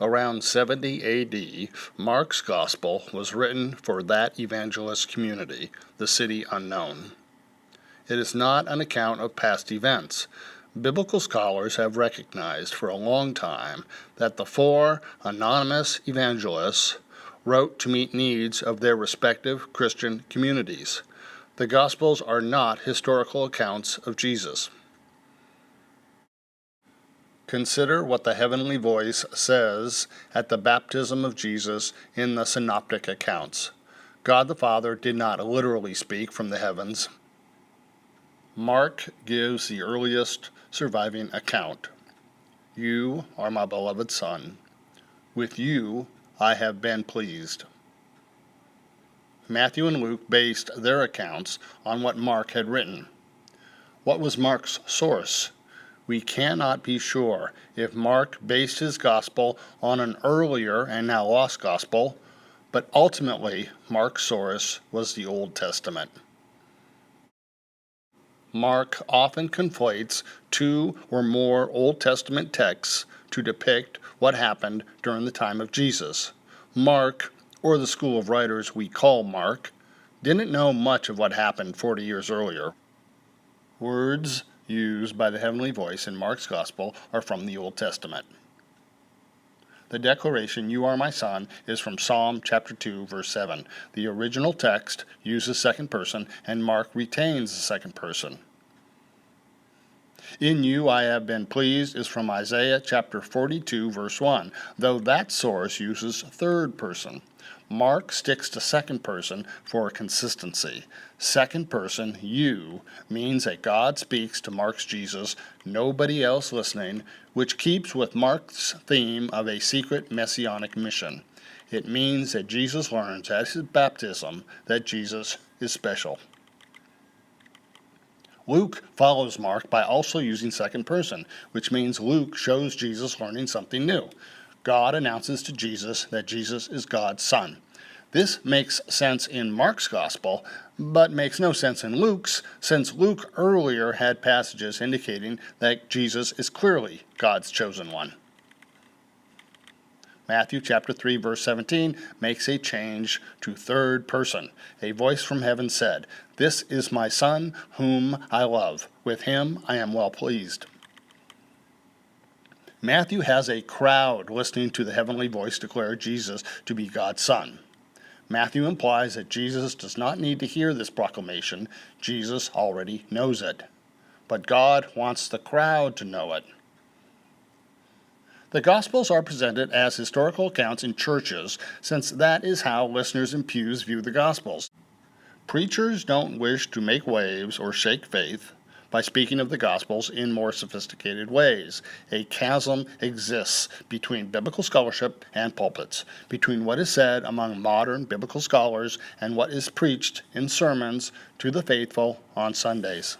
Around 70 AD, Mark's Gospel was written for that evangelist community, the city unknown. It is not an account of past events. Biblical scholars have recognized for a long time that the four anonymous evangelists wrote to meet needs of their respective Christian communities. The Gospels are not historical accounts of Jesus. Consider what the heavenly voice says at the baptism of Jesus in the synoptic accounts. God the Father did not literally speak from the heavens. Mark gives the earliest surviving account. You are my beloved Son. With you I have been pleased. Matthew and Luke based their accounts on what Mark had written. What was Mark's source? We cannot be sure if Mark based his gospel on an earlier and now lost gospel, but ultimately Mark's source was the Old Testament. Mark often conflates two or more Old Testament texts to depict what happened during the time of Jesus. Mark, or the school of writers we call Mark, didn't know much of what happened 40 years earlier. Words used by the heavenly voice in Mark's Gospel are from the Old Testament. The declaration, "You are my son," is from Psalm chapter 2, verse 7. The original text uses second person, and Mark retains the second person. "In you I have been pleased" is from Isaiah chapter 42, verse 1, though that source uses third person. Mark sticks to second person for consistency. Second person, you, means that God speaks to Mark's Jesus, nobody else listening, which keeps with Mark's theme of a secret messianic mission. It means that Jesus learns at his baptism that Jesus is special. Luke follows Mark by also using second person, which means Luke shows Jesus learning something new. God announces to Jesus that Jesus is God's Son. This makes sense in Mark's Gospel, but makes no sense in Luke's, since Luke earlier had passages indicating that Jesus is clearly God's chosen one. Matthew chapter 3, verse 17 makes a change to third person. A voice from heaven said, "This is my Son, whom I love. With him I am well pleased." Matthew has a crowd listening to the heavenly voice declare Jesus to be God's Son. Matthew implies that Jesus does not need to hear this proclamation. Jesus already knows it. But God wants the crowd to know it. The Gospels are presented as historical accounts in churches, since that is how listeners in pews view the Gospels. Preachers don't wish to make waves or shake faith by speaking of the Gospels in more sophisticated ways. A chasm exists between biblical scholarship and pulpits, between what is said among modern biblical scholars and what is preached in sermons to the faithful on Sundays.